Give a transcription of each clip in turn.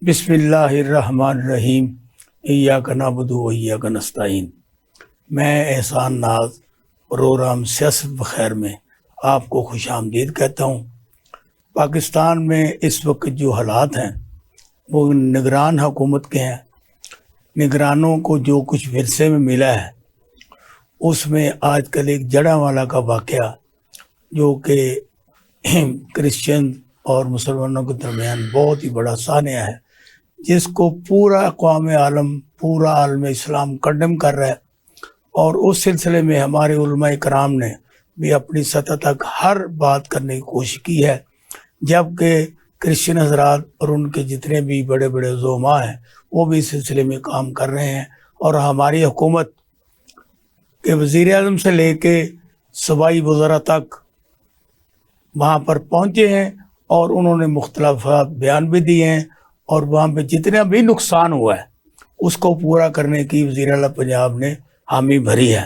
بسم اللہ الرحمن الرحیم ایاک نعبد و ایاک نستعین۔ میں احسان ناز پروگرام سیاست بخیر میں آپ کو خوش آمدید کہتا ہوں۔ پاکستان میں اس وقت جو حالات ہیں وہ نگران حکومت کے ہیں۔ نگرانوں کو جو کچھ ورثے میں ملا ہے اس میں آج کل ایک جڑاوالا کا واقعہ جو کہ کرسچن اور مسلمانوں کے درمیان بہت ہی بڑا سانحہ ہے، جس کو پورا اقوام عالم، پورا عالم اسلام کنڈم کر رہا ہے، اور اس سلسلے میں ہمارے علماء کرام نے بھی اپنی سطح تک ہر بات کرنے کی کوشش کی ہے، جبکہ کرسچن حضرات اور ان کے جتنے بھی بڑے بڑے زعماء ہیں وہ بھی اس سلسلے میں کام کر رہے ہیں، اور ہماری حکومت کے وزیر اعظم سے لے کے صوبائی وزراء تک وہاں پر پہنچے ہیں، اور انہوں نے مختلف بیان بھی دیے ہیں، اور وہاں پہ جتنا بھی نقصان ہوا ہے اس کو پورا کرنے کی وزیر اعلیٰ پنجاب نے حامی بھری ہے۔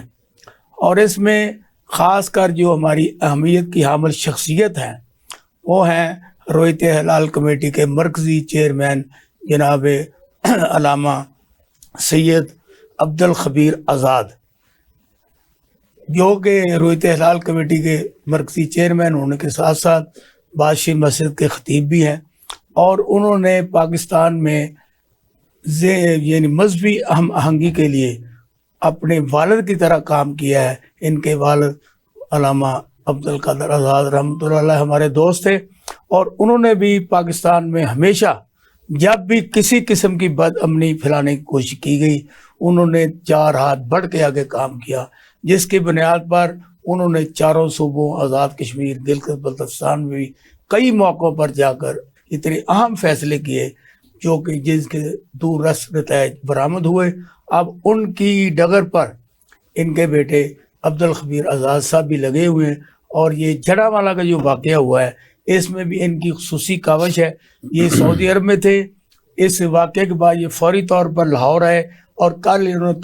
اور اس میں خاص کر جو ہماری اہمیت کی حامل شخصیت ہیں وہ ہیں رویت ہلال کمیٹی کے مرکزی چیئرمین جناب علامہ سید عبدالخبیر آزاد، جو کہ رویت ہلال کمیٹی کے مرکزی چیئرمین ہونے کے ساتھ ساتھ بادشاہی مسجد کے خطیب بھی ہیں، اور انہوں نے پاکستان میں یعنی مذہبی ہم آہنگی کے لیے اپنے والد کی طرح کام کیا ہے۔ ان کے والد علامہ عبدالقادر آزاد رحمۃ اللہ علیہ ہمارے دوست تھے، اور انہوں نے بھی پاکستان میں ہمیشہ جب بھی کسی قسم کی بد امنی پھیلانے کی کوشش کی گئی انہوں نے 4 ہاتھ بڑھ کے آگے کام کیا، جس کی بنیاد پر انہوں نے چاروں صوبوں آزاد کشمیر، گلگت بلتستان میں بھی کئی موقعوں پر جا کر اتنے اہم فیصلے کیے جو کہ جس کے دور رس نتائج برآمد ہوئے۔ اب ان کی ڈگر پر ان کے بیٹے عبدالخبیر آزاد صاحب بھی لگے ہوئے ہیں، اور یہ جڑاوالا کا جو واقعہ ہوا ہے اس میں بھی ان کی خصوصی کاوش ہے۔ یہ سعودی عرب میں تھے، اس واقعے کے بعد یہ فوری طور پر لاہور آئے، اور کل انہوں نے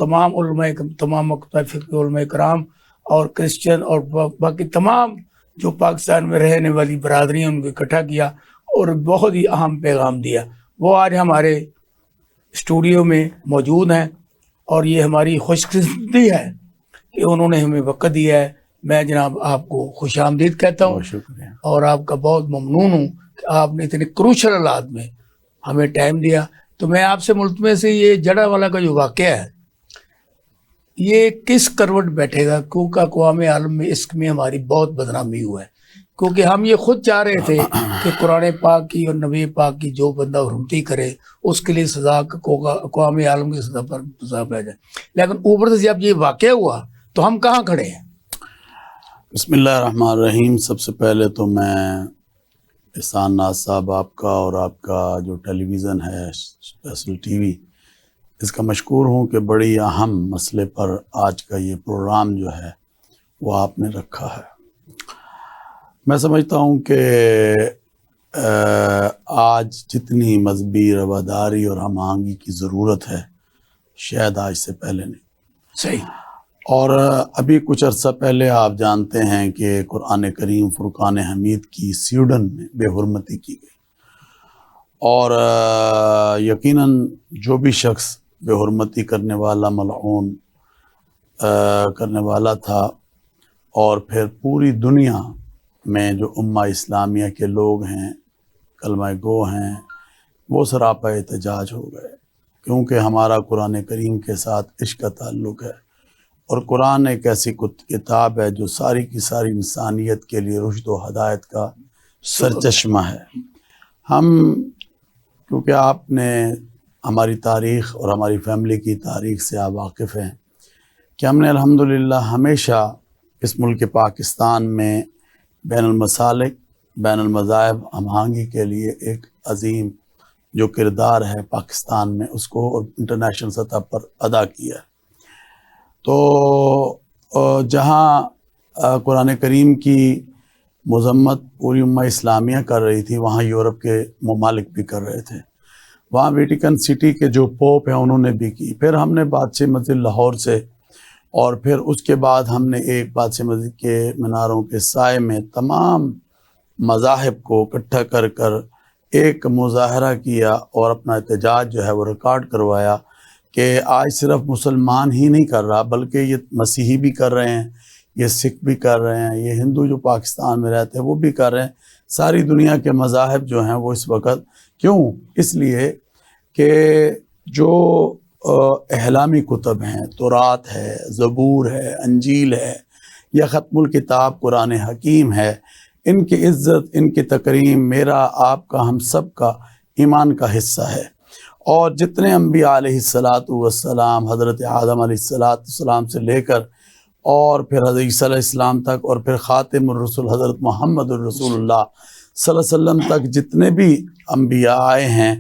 تمام مکتبہ فقہ علماء کرام اور کرسچن اور باقی تمام جو پاکستان میں رہنے والی برادری ہیں ان کو اکٹھا کیا اور بہت ہی اہم پیغام دیا۔ وہ آج ہمارے اسٹوڈیو میں موجود ہیں، اور یہ ہماری خوش قسمتی ہے کہ انہوں نے ہمیں وقت دیا ہے۔ میں جناب آپ کو خوش آمدید کہتا ہوں، شکریہ۔ اور آپ کا بہت ممنون ہوں کہ آپ نے اتنے کروشل حالات میں ہمیں ٹائم دیا۔ تو میں آپ سے ملتمس سے یہ جڑاوالا کا جو واقعہ ہے یہ کس کروٹ بیٹھے گا، کیونکہ اقوام عالم میں اس میں ہماری بہت بدنامی ہوا ہے، کیونکہ ہم یہ خود چاہ رہے تھے کہ قرآن پاک کی اور نبی پاک کی جو بندہ حرمتی کرے اس کے لیے سزا اقوام عالم کی سطح پر سزا پہ جائے، لیکن اوپر سے جب یہ واقعہ ہوا تو ہم کہاں کھڑے ہیں؟ بسم اللہ الرحمن الرحیم۔ سب سے پہلے تو میں احسان ناز صاحب آپ کا اور آپ کا جو ٹیلی ویژن ہے اسپیشل ٹی وی، اس کا مشکور ہوں کہ بڑی اہم مسئلے پر آج کا یہ پروگرام جو ہے وہ آپ نے رکھا ہے۔ میں سمجھتا ہوں کہ آج جتنی مذہبی رواداری اور ہم آہنگی کی ضرورت ہے شاید آج سے پہلے نہیں۔ صحیح۔ اور ابھی کچھ عرصہ پہلے آپ جانتے ہیں کہ قرآن کریم فرقان حمید کی سویڈن میں بے حرمتی کی گئی، اور یقیناً جو بھی شخص بے حرمتی کرنے والا ملعون کرنے والا تھا، اور پھر پوری دنیا میں جو امہ اسلامیہ کے لوگ ہیں، کلمہ گو ہیں، وہ سراپا احتجاج ہو گئے، کیونکہ ہمارا قرآن کریم کے ساتھ عشق کا تعلق ہے، اور قرآن ایک ایسی کتاب ہے جو ساری کی ساری انسانیت کے لیے رشد و ہدایت کا سرچشمہ ہے۔ ہم کیونکہ آپ نے ہماری تاریخ اور ہماری فیملی کی تاریخ سے آپ واقف ہیں کہ ہم نے الحمدللہ ہمیشہ اس ملک پاکستان میں بین المسالک، بین المذاہب ہم آہنگی کے لیے ایک عظیم جو کردار ہے پاکستان میں اس کو انٹرنیشنل سطح پر ادا کیا ہے۔ تو جہاں قرآن کریم کی مذمت پوری امہ اسلامیہ کر رہی تھی، وہاں یورپ کے ممالک بھی کر رہے تھے، وہاں ویٹیکن سٹی کے جو پوپ ہیں انہوں نے بھی کی۔ پھر ہم نے بادشاہ مسجد لاہور سے، اور پھر اس کے بعد ہم نے ایک بادشاہ مسجد کے میناروں کے سائے میں تمام مذاہب کو اکٹھا کر کر ایک مظاہرہ کیا اور اپنا احتجاج جو ہے وہ ریکارڈ کروایا کہ آج صرف مسلمان ہی نہیں کر رہا بلکہ یہ مسیحی بھی کر رہے ہیں، یہ سکھ بھی کر رہے ہیں، یہ ہندو جو پاکستان میں رہتے ہیں وہ بھی کر رہے ہیں، ساری دنیا کے مذاہب جو ہیں وہ اس وقت کیوں؟ اس لیے کہ جو احلامی کتب ہیں، تورات ہے، زبور ہے، انجیل ہے یا ختم الکتاب قرآن حکیم ہے، ان کی عزت، ان کی تکریم میرا، آپ کا، ہم سب کا ایمان کا حصہ ہے۔ اور جتنے انبیاء علیہ السلام، حضرت آدم علیہ السلام سے لے کر اور پھر حضرت عیسیٰ علیہ السلام تک اور پھر خاتم الرسول حضرت محمد الرسول اللہ صلی اللہ علیہ وسلم تک جتنے بھی انبیاء آئے ہیں،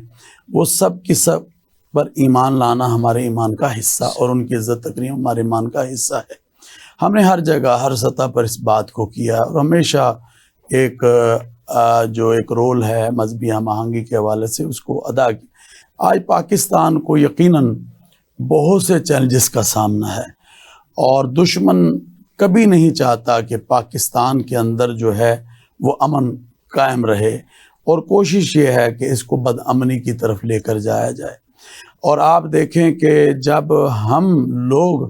وہ سب کی سب پر ایمان لانا ہمارے ایمان کا حصہ اور ان کی عزت تکریم ہمارے ایمان کا حصہ ہے۔ ہم نے ہر جگہ، ہر سطح پر اس بات کو کیا اور ہمیشہ ایک رول ہے مذہبی ہم آہنگی کے حوالے سے اس کو ادا کیا۔ آج پاکستان کو یقیناً بہت سے چیلنجز کا سامنا ہے اور دشمن کبھی نہیں چاہتا کہ پاکستان کے اندر جو ہے وہ امن قائم رہے، اور کوشش یہ ہے کہ اس کو بدامنی کی طرف لے کر جایا جائے۔ اور آپ دیکھیں کہ جب ہم لوگ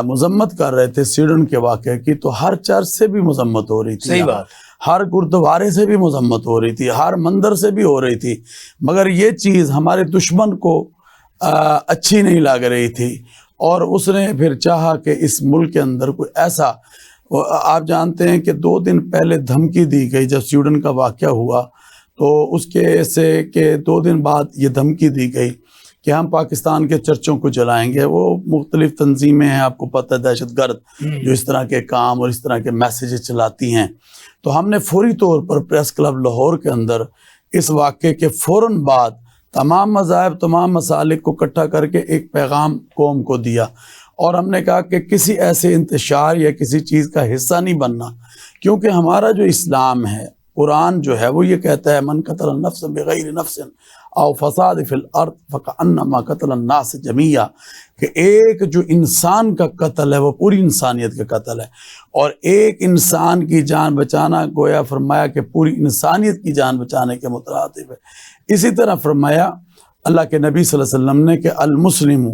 مذمت کر رہے تھے سویڈن کے واقعے کی تو ہر چرچ سے بھی مذمت ہو رہی تھی، صحیح بات، ہر گردوارے سے بھی مذمت ہو رہی تھی، ہر مندر سے بھی ہو رہی تھی، مگر یہ چیز ہمارے دشمن کو اچھی نہیں لگ رہی تھی اور اس نے پھر چاہا کہ اس ملک کے اندر کوئی ایسا، آپ جانتے ہیں کہ 2 دن پہلے دھمکی دی گئی جب سویڈن کا واقعہ ہوا، تو اس کے سے کہ 2 دن بعد یہ دھمکی دی گئی کہ ہم پاکستان کے چرچوں کو جلائیں گے۔ وہ مختلف تنظیمیں ہیں، آپ کو پتہ ہے، دہشت گرد جو اس طرح کے کام اور اس طرح کے میسیجز چلاتی ہیں۔ تو ہم نے فوری طور پر پریس کلب لاہور کے اندر اس واقعے کے فوراً بعد تمام مذاہب، تمام مسالک کو اکٹھا کر کے ایک پیغام قوم کو دیا، اور ہم نے کہا کہ کسی ایسے انتشار یا کسی چیز کا حصہ نہیں بننا، کیونکہ ہمارا جو اسلام ہے، قرآن جو ہے وہ یہ کہتا ہے من قتل النفس بغیر نفس او فساد فی الارض فکأنما قتل الناس جمیعا، کہ ایک جو انسان کا قتل ہے وہ پوری انسانیت کا قتل ہے، اور ایک انسان کی جان بچانا گویا فرمایا کہ پوری انسانیت کی جان بچانے کے مترادف ہے۔ اسی طرح فرمایا اللہ کے نبی صلی اللہ علیہ وسلم نے کہ المسلم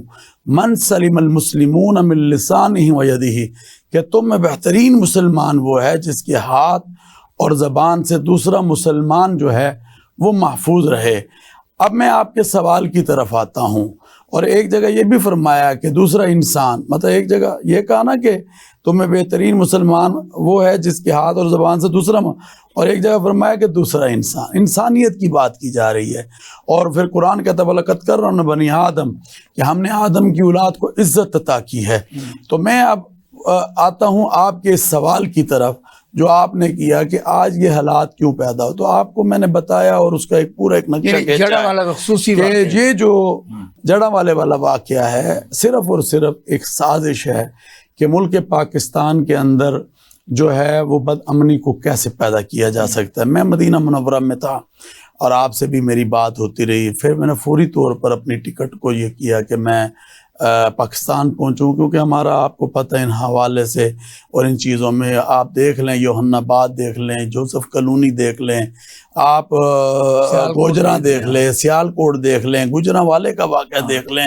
من سلم المسلمون من لسانہ و یدہ، کہ تم میں بہترین مسلمان وہ ہے جس کے ہاتھ اور زبان سے دوسرا مسلمان جو ہے وہ محفوظ رہے۔ اب میں آپ کے سوال کی طرف آتا ہوں، اور ایک جگہ یہ بھی فرمایا کہ دوسرا انسان، مطلب ایک جگہ یہ کہا نا کہ تمہیں بہترین مسلمان وہ ہے جس کے ہاتھ اور زبان سے دوسرا، اور ایک جگہ فرمایا کہ دوسرا انسان، انسانیت کی بات کی جا رہی ہے۔ اور پھر قرآن کہتا ہے وَلَقَدْ كَرَّمْنَا بَنِي آدم، کہ ہم نے آدم کی اولاد کو عزت عطا کی ہے۔ تو میں اب آتا ہوں آپ کے اس سوال کی طرف جو آپ نے کیا کہ آج یہ حالات کیوں پیدا ہو، تو آپ کو میں نے بتایا اور اس کا ایک پورا ایک نقشہ کہ یہ جو جڑا والے والا واقعہ ہے صرف اور صرف ایک سازش ہے کہ ملک پاکستان کے اندر جو ہے وہ بد امنی کو کیسے پیدا کیا جا سکتا ہے۔ میں مدینہ منورہ میں تھا اور آپ سے بھی میری بات ہوتی رہی، پھر میں نے فوری طور پر اپنی ٹکٹ کو یہ کیا کہ میں پاکستان پہنچوں، کیونکہ ہمارا آپ کو پتہ ہے ان حوالے سے اور ان چیزوں میں آپ دیکھ لیں، یوحنا آباد دیکھ لیں، جوزف کلونی دیکھ لیں، آپ گوجراں دیکھ لیں، سیالکوٹ دیکھ لیں، گوجرانوالے کا واقعہ دیکھ لیں،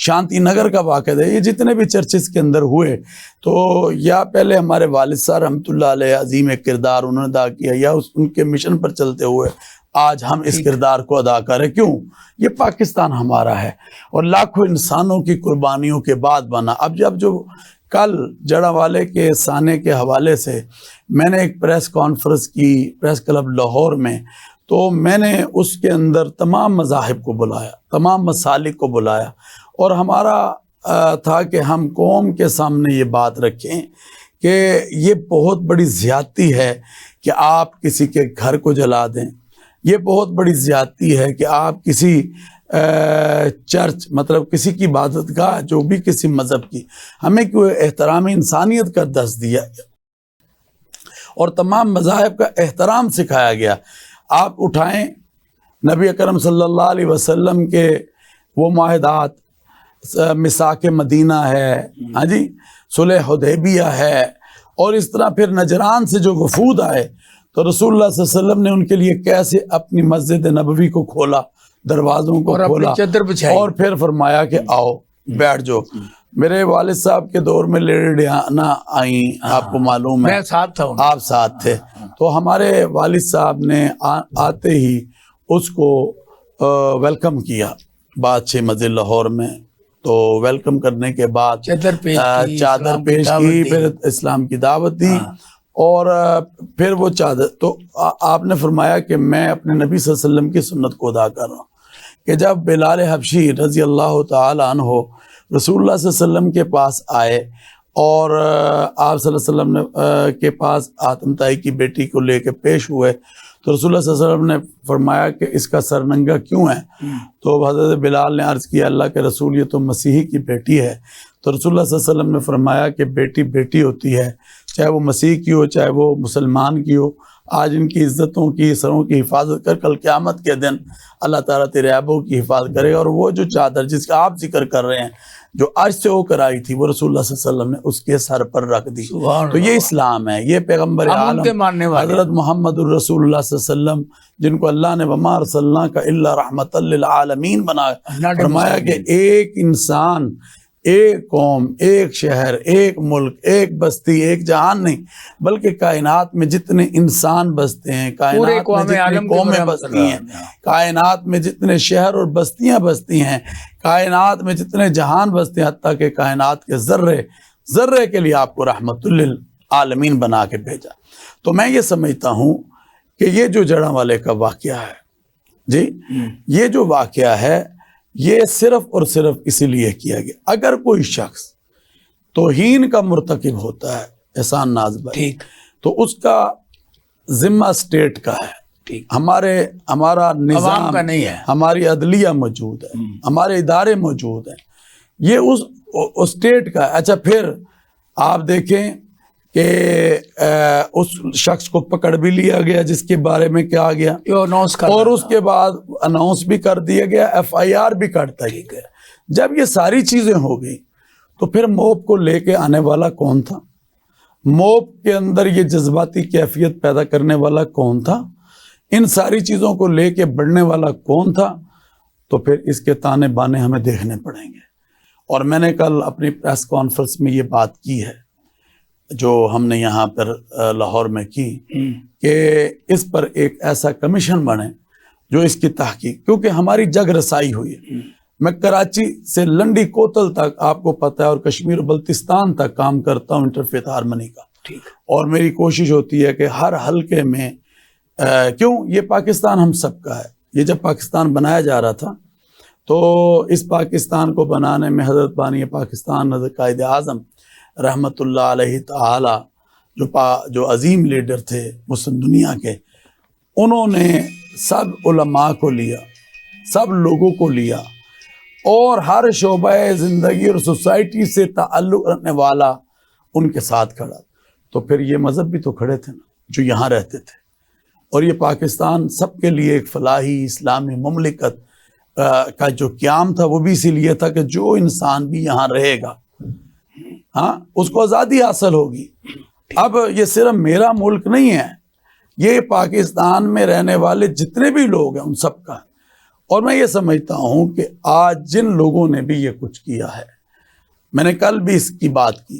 شانتی نگر کا واقعہ دیکھ، یہ جتنے بھی چرچز کے اندر ہوئے، تو یا پہلے ہمارے والد صاحب رحمۃ اللہ علیہ عظیم ایک کردار انہوں نے ادا کیا، یا ان کے مشن پر چلتے ہوئے آج ہم اس کردار کو ادا کریں۔ کیوں؟ یہ پاکستان ہمارا ہے اور لاکھوں انسانوں کی قربانیوں کے بعد بنا۔ اب جب جو کل جڑا والے کے سانے کے حوالے سے میں نے ایک پریس کانفرنس کی پریس کلب لاہور میں، تو میں نے اس کے اندر تمام مذاہب کو بلایا، تمام مسالک کو بلایا، اور ہمارا تھا کہ ہم قوم کے سامنے یہ بات رکھیں کہ یہ بہت بڑی زیادتی ہے کہ آپ کسی کے گھر کو جلا دیں، یہ بہت بڑی زیادتی ہے کہ آپ کسی چرچ، مطلب کسی کی عبادت گاہ جو بھی کسی مذہب کی، ہمیں کوئی احترام انسانیت کا درس دیا اور تمام مذاہب کا احترام سکھایا گیا۔ آپ اٹھائیں نبی اکرم صلی اللہ علیہ وسلم کے وہ معاہدات، میثاق مدینہ ہے، ہاں جی، صلح حدیبیہ ہے، اور اس طرح پھر نجران سے جو وفود آئے، تو رسول اللہ صلی اللہ علیہ وسلم نے ان کے لیے کیسے اپنی مسجد نبوی کو کھولا، دروازوں کو اور اپنی کھولا، چادر بچھائی، اور پھر فرمایا کہ آؤ بیٹھ جاؤ۔ میرے والد صاحب کے دور میں لیڈی ڈیانا آئیں، آپ کو معلوم ہے، میں ساتھ تھا ان کے۔ آپ ساتھ تھے، تو ہمارے والد صاحب نے آتے ہی اس کو ویلکم کیا بادشاہ مسجد لاہور میں۔ تو ویلکم کرنے کے بعد چادر پیش کی، چادر اسلام کی پیش دعوت کی، دی۔ پھر اسلام کی دعوت دی، اور پھر وہ چادر، تو آپ نے فرمایا کہ میں اپنے نبی صلی اللہ علیہ وسلم کی سنت کو ادا کر رہا ہوں کہ جب بلال حبشی رضی اللہ تعالی عنہ رسول اللہ صلی اللہ علیہ وسلم کے پاس آئے اور آپ صلی اللہ علیہ وسلم کے پاس آتم طائی کی بیٹی کو لے کے پیش ہوئے، تو رسول اللہ صلی اللہ علیہ وسلم نے فرمایا کہ اس کا سر ننگا کیوں ہے؟ تو حضرت بلال نے عرض کیا اللہ کے رسول یہ تو مسیحی کی بیٹی ہے۔ تو رسول اللہ صلی اللہ علیہ وسلم نے فرمایا کہ بیٹی بیٹی ہوتی ہے، چاہے وہ مسیح کی ہو چاہے وہ مسلمان کی ہو، آج ان کی عزتوں کی سروں کی حفاظت کر، کل قیامت کے دن اللہ تعالیٰ تیرے عیبوں کی حفاظت کرے گا۔ اور وہ جو چادر جس کا آپ ذکر کر رہے ہیں جو عرش سے ہو کر آئی تھی، وہ رسول اللہ صلی اللہ علیہ وسلم نے اس کے سر پر رکھ دی۔ تو یہ اسلام ہے، یہ پیغمبر ہم ان کے ماننے عالم والے حضرت محمد الرسول اللہ صلی اللہ علیہ وسلم، جن کو اللہ نے وما ارسلناک الا رحمۃ للعالمین بنایا، فرمایا کہ ایک انسان، ایک قوم، ایک شہر، ایک ملک، ایک بستی، ایک جہان نہیں، بلکہ کائنات میں جتنے انسان بستے ہیں، کائنات میں جتنی قومیں بستی ہیں، کائنات میں جتنے شہر اور بستیاں بستی ہیں، کائنات میں جتنے جہان بستے ہیں، حتیٰ کہ کائنات کے ذرے ذرے کے لیے آپ کو رحمت للعالمین بنا کے بھیجا۔ تو میں یہ سمجھتا ہوں کہ یہ جو جڑاں والے کا واقعہ ہے، جی یہ جو واقعہ ہے یہ صرف اور صرف اسی لیے کیا گیا، اگر کوئی شخص توہین کا مرتکب ہوتا ہے احسان ناز بھائی، تو اس کا ذمہ اسٹیٹ کا ہے، ہمارا نظام کا نہیں ہے، ہماری عدلیہ موجود ہے، ہمارے ادارے موجود ہیں، یہ اس اسٹیٹ کا ہے۔ اچھا پھر آپ دیکھیں کہ اس شخص کو پکڑ بھی لیا گیا جس کے بارے میں کیا گیا، اور اس کے بعد اناؤنس بھی کر دیا گیا، ایف آئی آر بھی کٹتا ہی گیا۔ جب یہ ساری چیزیں ہو گئی تو پھر موب کو لے کے آنے والا کون تھا؟ موب کے اندر یہ جذباتی کیفیت پیدا کرنے والا کون تھا؟ ان ساری چیزوں کو لے کے بڑھنے والا کون تھا؟ تو پھر اس کے تانے بانے ہمیں دیکھنے پڑیں گے۔ اور میں نے کل اپنی پریس کانفرنس میں یہ بات کی ہے جو ہم نے یہاں پر لاہور میں کی، کہ اس پر ایک ایسا کمیشن بنے جو اس کی تحقیق، کیونکہ ہماری جگ رسائی ہوئی ہے۔ میں کراچی سے لنڈی کوتل تک آپ کو پتہ ہے، اور کشمیر و بلتستان تک کام کرتا ہوں انٹرفیتھ ہارمنی کا، اور میری کوشش ہوتی ہے کہ ہر حلقے میں کیوں یہ پاکستان ہم سب کا ہے۔ یہ جب پاکستان بنایا جا رہا تھا تو اس پاکستان کو بنانے میں حضرت بانی پاکستان حضرت قائد اعظم رحمت اللہ علیہ تعالی جو عظیم لیڈر تھے مسلم دنیا کے، انہوں نے سب علماء کو لیا، سب لوگوں کو لیا، اور ہر شعبہ زندگی اور سوسائٹی سے تعلق رکھنے والا ان کے ساتھ کھڑا۔ تو پھر یہ مذہب بھی تو کھڑے تھے نا جو یہاں رہتے تھے، اور یہ پاکستان سب کے لیے ایک فلاحی اسلامی مملکت کا جو قیام تھا وہ بھی اسی لیے تھا کہ جو انسان بھی یہاں رہے گا ہاں اس کو آزادی حاصل ہوگی۔ اب یہ صرف میرا ملک نہیں ہے، یہ پاکستان میں رہنے والے جتنے بھی لوگ ہیں ان سب کا ہے۔ اور میں یہ سمجھتا ہوں کہ آج جن لوگوں نے بھی یہ کچھ کیا ہے، میں نے کل بھی اس کی بات کی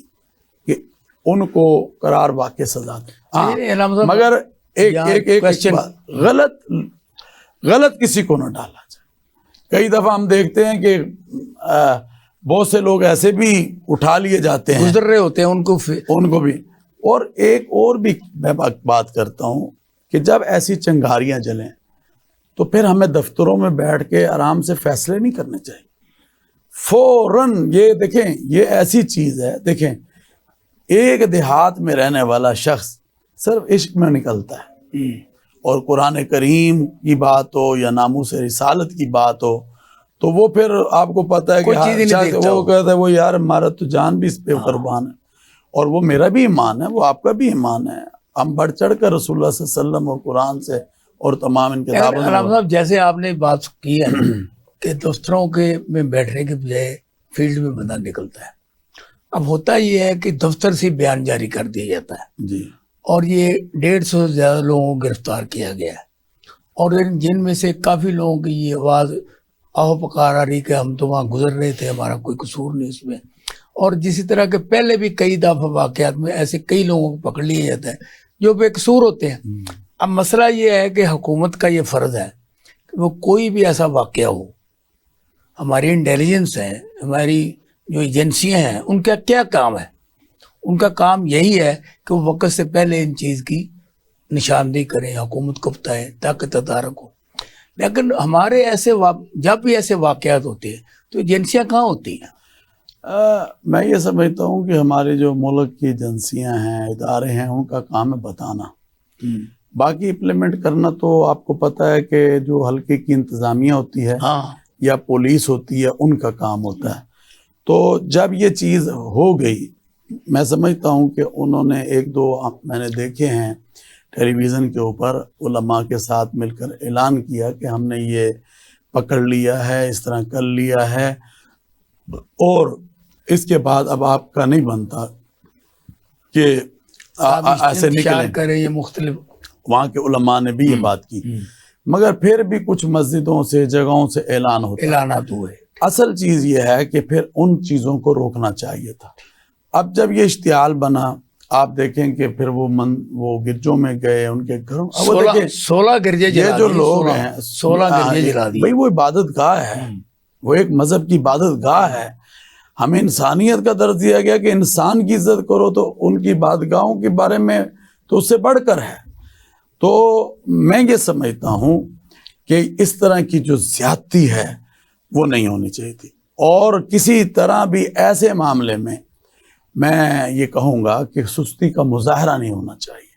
کہ ان کو قرار واقع سزا دیں، مگر ایک غلط کسی کو نہ ڈالا جائے۔ کئی دفعہ ہم دیکھتے ہیں کہ بہت سے لوگ ایسے بھی اٹھا لیے جاتے ہیں، گزر رہے ہوتے ہیں ان کو بھی۔ اور ایک اور بھی میں بات کرتا ہوں کہ جب ایسی چنگاریاں جلیں تو پھر ہمیں دفتروں میں بیٹھ کے آرام سے فیصلے نہیں کرنے چاہیے فوراً۔ یہ دیکھیں یہ ایسی چیز ہے، دیکھیں ایک دیہات میں رہنے والا شخص صرف عشق میں نکلتا ہے، اور قرآن کریم کی بات ہو یا ناموس رسالت کی بات ہو تو وہ پھر آپ کو پتہ ہے کہ وہ کہتا ہے وہ یار ہمارا تو جان بھی اس پہ قربان ہے، اور وہ میرا بھی ایمان ہے، وہ آپ کا بھی ایمان ہے۔ ہم بڑھ چڑھ کر رسول اللہ صلی اللہ علیہ وسلم اور قرآن سے اور تمام ان کتابوں صاحب جیسے آپ نے بات کی ہے کہ دفتروں کے میں بیٹھنے کے بجائے فیلڈ میں بندہ نکلتا ہے۔ اب ہوتا یہ ہے کہ دفتر سے بیان جاری کر دیا جاتا ہے جی، اور یہ 150 سے زیادہ لوگوں کو گرفتار کیا گیا ہے، اور جن میں سے کافی لوگوں کی یہ آواز آہو پکار آ رہی کہ ہم تو وہاں گزر رہے تھے، ہمارا کوئی قصور نہیں اس میں. اور جسی طرح کے پہلے بھی کئی دفعہ واقعات میں ایسے کئی لوگوں کو پکڑ لیا جاتا ہے جو بے قصور ہوتے ہیں. اب مسئلہ یہ ہے کہ حکومت کا یہ فرض ہے کہ وہ کوئی بھی ایسا واقعہ ہو، ہماری انٹیلیجنس ہے، ہماری جو ایجنسیاں ہیں، ان کا کیا کام ہے؟ ان کا کام یہی ہے کہ وہ وقت سے پہلے ان چیز کی نشاندہی کریں، حکومت کو بتائیں تاکہ تدارک ہو. لیکن ہمارے ایسے جب بھی ایسے واقعات ہوتے ہیں تو ایجنسیاں کہاں ہوتی ہیں؟ میں یہ سمجھتا ہوں کہ ہمارے جو ملک کی ایجنسیاں ہیں، ادارے ہیں، ان کا کام ہے بتانا. باقی امپلیمنٹ کرنا تو آپ کو پتہ ہے کہ جو حلقے کی انتظامیہ ہوتی ہے ہاں یا پولیس ہوتی ہے، ان کا کام ہوتا ہے. تو جب یہ چیز ہو گئی، میں سمجھتا ہوں کہ انہوں نے ایک دو میں نے دیکھے ہیں ٹیلی ویژن کے اوپر علماء کے ساتھ مل کر اعلان کیا کہ ہم نے یہ پکڑ لیا ہے، اس طرح کر لیا ہے، اور اس کے بعد اب آپ کا نہیں بنتا کہ ایسے نکلیں کریں. یہ مختلف وہاں کے علماء نے بھی یہ بات کی، مگر پھر بھی کچھ مسجدوں سے، جگہوں سے اعلان ہوتا ہے. اعلانات ہوئے. اصل چیز یہ ہے کہ پھر ان چیزوں کو روکنا چاہیے تھا. اب جب یہ اشتعال بنا، آپ دیکھیں کہ پھر وہ گرجوں میں گئے، ان کے گھروں 16 گرجے جلا یہ جو لوگ ہیں 16 گرجے جلا دیے. بھئی وہ عبادت گاہ ہے، وہ ایک مذہب کی عبادت گاہ ہے. ہمیں انسانیت کا درس دیا گیا کہ انسان کی عزت کرو، تو ان کی عبادت گاہوں کے بارے میں تو اس سے بڑھ کر ہے. تو میں یہ سمجھتا ہوں کہ اس طرح کی جو زیادتی ہے وہ نہیں ہونی چاہیے تھی، اور کسی طرح بھی ایسے معاملے میں یہ کہوں گا کہ سستی کا مظاہرہ نہیں ہونا چاہیے.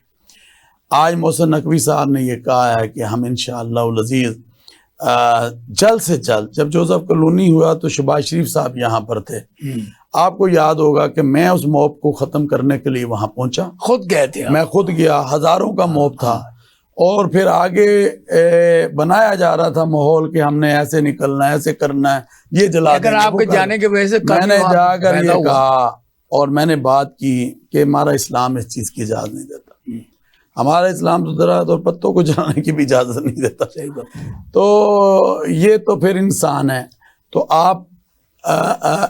آج محسن نقوی صاحب نے یہ کہا ہے کہ ہم انشاءاللہ العزیز جلد سے جلد، جب جوزف کلونی ہوا تو شہباز شریف صاحب یہاں پر تھے. آپ کو یاد ہوگا کہ میں اس موب کو ختم کرنے کے لیے وہاں پہنچا، خود گئے تھے. میں خود گیا، ہزاروں کا موب تھا، اور پھر آگے بنایا جا رہا تھا ماحول کہ ہم نے ایسے نکلنا ہے، ایسے کرنا ہے، یہ جلا اگر آپ کے جانے کے وجہ سے میں نے جا کر یہ کہا اور میں نے بات کی کہ ہمارا اسلام اس چیز کی اجازت نہیں دیتا. ہمارا اسلام تو درخت اور پتوں کو جلانے کی بھی اجازت نہیں دیتا. تو یہ تو پھر انسان ہے. تو آپ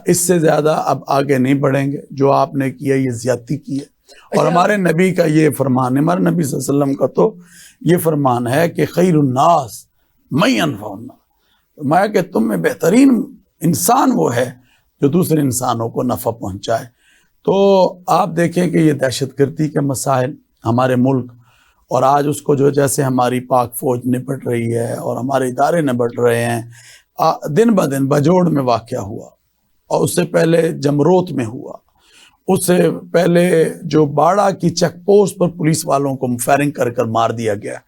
اس سے زیادہ اب آگے نہیں بڑھیں گے. جو آپ نے کیا یہ زیادتی کی ہے. اور ہمارے نبی کا یہ فرمان ہے، ہمارے نبی صلی اللہ علیہ وسلم کا تو یہ فرمان ہے کہ خیر الناس من ينفع الناس، میں کہ تم میں بہترین انسان وہ ہے جو دوسرے انسانوں کو نفع پہنچائے. تو آپ دیکھیں کہ یہ دہشت گردی کے مسائل ہمارے ملک، اور آج اس کو جو جیسے ہماری پاک فوج نپٹ رہی ہے اور ہمارے ادارے نپٹ رہے ہیں، دن بہ دن بجوڑ میں واقعہ ہوا، اور اس سے پہلے جمروت میں ہوا، اس سے پہلے جو باڑہ کی چیک پوسٹ پر پولیس والوں کو فائرنگ کر کر مار دیا گیا.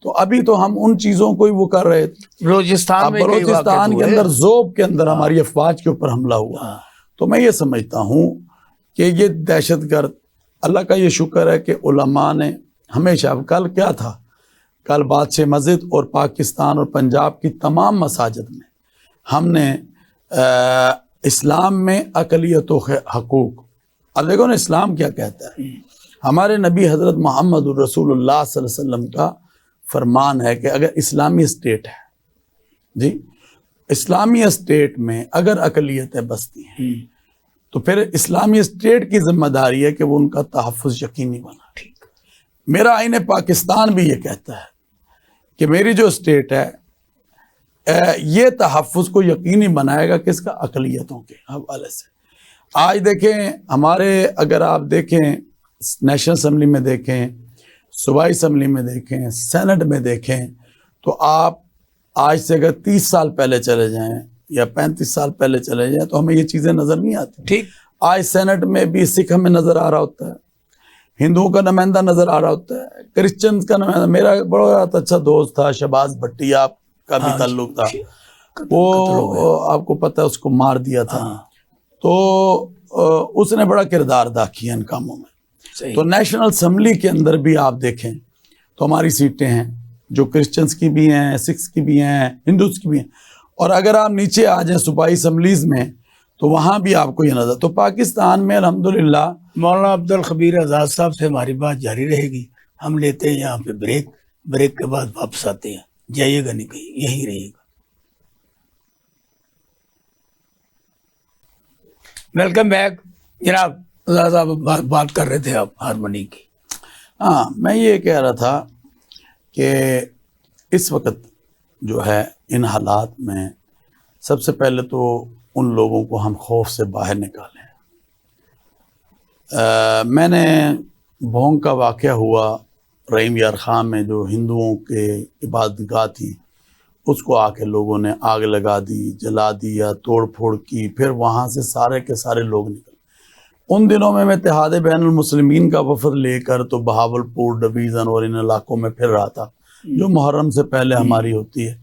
تو ابھی تو ہم ان چیزوں کو ہی وہ کر رہے تھے. بلوچستان کے اندر زوب کے اندر ہماری افواج کے اوپر حملہ ہوا. تو میں یہ سمجھتا ہوں کہ یہ دہشت گرد، اللہ کا یہ شکر ہے کہ علماء نے ہمیشہ، کل کیا تھا، کل بادشاہ مسجد اور پاکستان اور پنجاب کی تمام مساجد میں ہم نے اسلام میں اقلیت و حقوق، اب دیکھو نا اسلام کیا کہتا ہے. ہمارے نبی حضرت محمد الرسول اللہ صلی اللہ علیہ وسلم کا فرمان ہے کہ اگر اسلامی اسٹیٹ ہے، جی اسلامی اسٹیٹ میں اگر اقلیتیں بستی ہیں تو پھر اسلامی اسٹیٹ کی ذمہ داری ہے کہ وہ ان کا تحفظ یقینی بنا. میرا آئین پاکستان بھی یہ کہتا ہے کہ میری جو اسٹیٹ ہے یہ تحفظ کو یقینی بنائے گا، کس کا؟ اقلیتوں کے حوالے سے. آج دیکھیں ہمارے، اگر آپ دیکھیں نیشنل اسمبلی میں دیکھیں، صوبائی اسمبلی میں دیکھیں، سینٹ میں دیکھیں، تو آپ آج سے اگر 30 سال پہلے چلے جائیں یا 35 سال پہلے چلے جائیں تو ہمیں یہ چیزیں نظر نہیں آتی. ٹھیک، آج سینٹ میں بھی سکھ ہمیں نظر آ رہا ہوتا ہے، ہندوؤں کا نمائندہ نظر آ رہا ہوتا ہے، کرسچنز کا نمائندہ. میرا ایک بڑا اچھا دوست تھا شہباز بھٹی، آپ کا بھی تعلق تھا، وہ آپ کو پتہ ہے اس کو مار دیا تھا. تو اس نے بڑا کردار ادا کیا ان کاموں میں. تو نیشنل اسمبلی کے اندر بھی آپ دیکھیں تو ہماری سیٹیں ہیں جو کرسچنز کی بھی ہیں، سکھس کی بھی ہیں، ہندوز کی بھی ہیں. اور اگر آپ نیچے آ جائیں صوبائی اسمبلیز میں تو وہاں بھی آپ کو یہ نظر. تو پاکستان میں الحمدللہ مولانا عبد الخبیر آزاد صاحب سے ہماری بات جاری رہے گی. ہم لیتے ہیں یہاں پہ بریک کے بعد واپس آتے ہیں. جائیے گا نہیں کہیں, یہی رہیے گا. ویلکم بیک جناب. آزاد صاحب بات کر رہے تھے آپ ہارمونی کی. ہاں, میں یہ کہہ رہا تھا کہ اس وقت جو ہے ان حالات میں سب سے پہلے تو ان لوگوں کو ہم خوف سے باہر نکالیں. میں نے بھونگ کا واقعہ ہوا رحیم یار خان میں, جو ہندوؤں کے عبادت گاہ تھی, اس کو آ کے لوگوں نے آگ لگا دی, جلا دیا, توڑ پھوڑ کی. پھر وہاں سے سارے کے سارے لوگ نکل. ان دنوں میں اتحاد بین المسلمین کا وفد لے کر تو بہاولپور ڈویژن اور ان علاقوں میں پھر رہا تھا, جو محرم سے پہلے ہماری ہوتی ہے.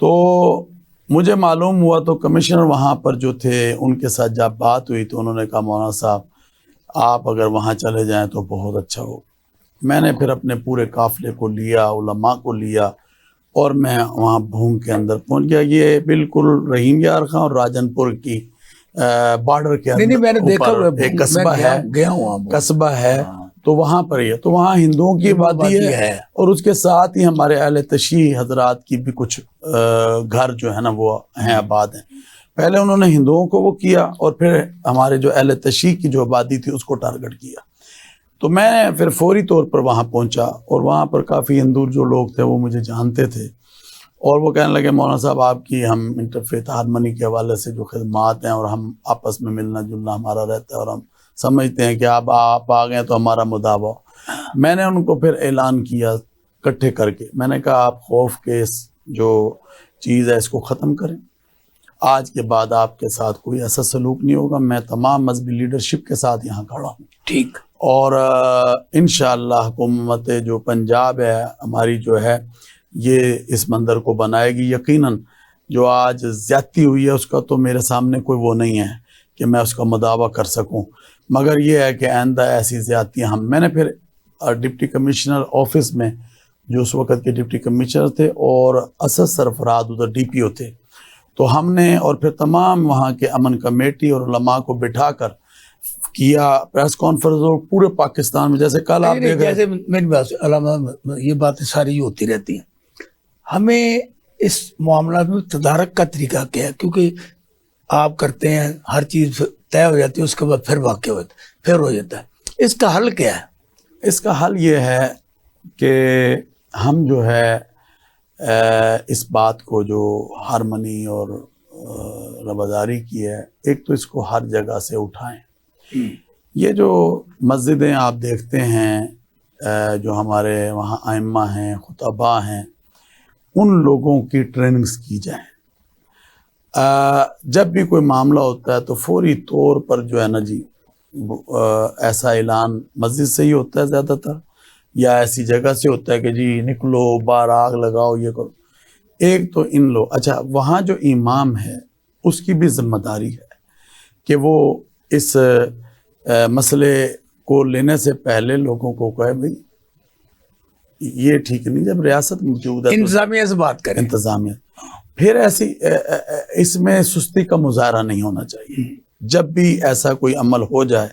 تو مجھے معلوم ہوا, تو کمشنر وہاں پر جو تھے ان کے ساتھ جب بات ہوئی تو انہوں نے کہا مولانا صاحب آپ اگر وہاں چلے جائیں تو بہت اچھا ہو. میں نے پھر اپنے پورے قافلے کو لیا, علماء کو لیا, اور میں وہاں بھونگ کے اندر پہنچ گیا. یہ بالکل رحیم یار خان اور راجن پور کی بارڈر کے نہیں میں نے دیکھا اندر ایک قصبہ ہے, گیا ہوں قصبہ ہے. تو وہاں پر ہی ہے, تو وہاں ہندوؤں کی آبادی ہے, اور اس کے ساتھ ہی ہمارے اہل تشیع حضرات کی بھی کچھ گھر جو ہے نا وہ ہیں, آباد ہیں. پہلے انہوں نے ہندوؤں کو وہ کیا, اور پھر ہمارے جو اہل تشیع کی جو آبادی تھی اس کو ٹارگٹ کیا. تو میں پھر فوری طور پر وہاں پہنچا, اور وہاں پر کافی ہندو جو لوگ تھے وہ مجھے جانتے تھے, اور وہ کہنے لگے مولانا صاحب آپ کی ہم انٹرفیتھ ہارمونی کے حوالے سے جو خدمات ہیں, اور ہم آپس میں ملنا جلنا ہمارا رہتا ہے, اور ہم سمجھتے ہیں کہ آپ آ گئے تو ہمارا مداوا. میں نے ان کو پھر اعلان کیا اکٹھے کر کے, میں نے کہا آپ خوف کے جو چیز ہے اس کو ختم کریں. آج کے بعد آپ کے ساتھ کوئی ایسا سلوک نہیں ہوگا. میں تمام مذہبی لیڈرشپ کے ساتھ یہاں کھڑا ہوں. ٹھیک. اور انشاءاللہ حکومت جو پنجاب ہے ہماری جو ہے یہ اس منظر کو بنائے گی. یقیناً جو آج زیادتی ہوئی ہے اس کا تو میرے سامنے کوئی وہ نہیں ہے کہ میں اس کا مداوع کر سکوں, مگر یہ ہے کہ آئندہ ایسی زیادتیاں میں نے پھر ڈپٹی کمشنر آفس میں, جو اس وقت کے ڈپٹی کمشنر تھے, اور اسد سرفراز ادھر ڈی پی او تھے, تو ہم نے اور پھر تمام وہاں کے امن کمیٹی اور علماء کو بٹھا کر کیا پریس کانفرنس, اور پورے پاکستان میں جیسے کل آپ دیکھ رہے جیسے میری بات علامہ یہ باتیں ساری ہوتی رہتی ہیں. ہمیں اس معاملات میں تدارک کا طریقہ کیا ہے, کیونکہ آپ کرتے ہیں ہر چیز طے ہو جاتی ہے, اس کے بعد پھر واقع ہوتا ہے, پھر ہو جاتا ہے. اس کا حل کیا ہے؟ اس کا حل یہ ہے کہ ہم جو ہے اس بات کو جو ہارمونی اور رواداری کی ہے, ایک تو اس کو ہر جگہ سے اٹھائیں. یہ جو مسجدیں آپ دیکھتے ہیں جو ہمارے وہاں ائمہ ہیں, خطباء ہیں, ان لوگوں کی ٹریننگز کی جائیں. جب بھی کوئی معاملہ ہوتا ہے تو فوری طور پر جو ہے نا جی ایسا اعلان مسجد سے ہی ہوتا ہے زیادہ تر, یا ایسی جگہ سے ہوتا ہے کہ جی نکلو باہر آگ لگاؤ یہ کرو. ایک تو ان لوگ, اچھا وہاں جو امام ہے اس کی بھی ذمہ داری ہے کہ وہ اس مسئلے کو لینے سے پہلے لوگوں کو کہے بھئی یہ ٹھیک نہیں. جب ریاست موجود ہے انتظامیہ سے بات کریں, انتظامیہ, پھر ایسی اس میں سستی کا مظاہرہ نہیں ہونا چاہیے. جب بھی ایسا کوئی عمل ہو جائے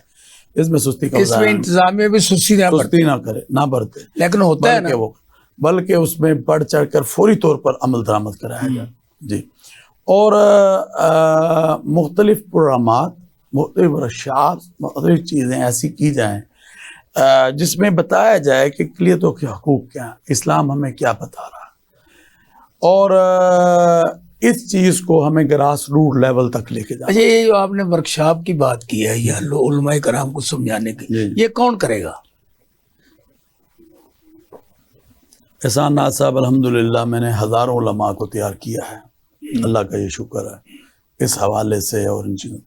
اس میں سستی کا اس میں انتظامیہ بھی سستی نہ کرے, نہ برتے, لیکن ہوتا ہے نا بلکہ اس میں بڑھ چڑھ کر فوری طور پر عمل درآمد کرایا جائے. جی. اور مختلف پروگرامات, مختلف ورکشاپ, مختلف چیزیں ایسی کی جائیں جس میں بتایا جائے کہ اقلیتوں کے حقوق کیا ہیں, اسلام ہمیں کیا بتا رہا ہے, اور اس چیز کو ہمیں گراس روٹ لیول تک لے کے جانا. اچھا, یہ جو آپ نے ورکشاپ کی بات کی ہے یا علماء کرام کو سمجھانے کی, یہ کون کرے گا؟ احسان ناز صاحب الحمدللہ میں نے ہزاروں علماء کو تیار کیا ہے, اللہ کا یہ شکر ہے اس حوالے سے. اور ان چیزوں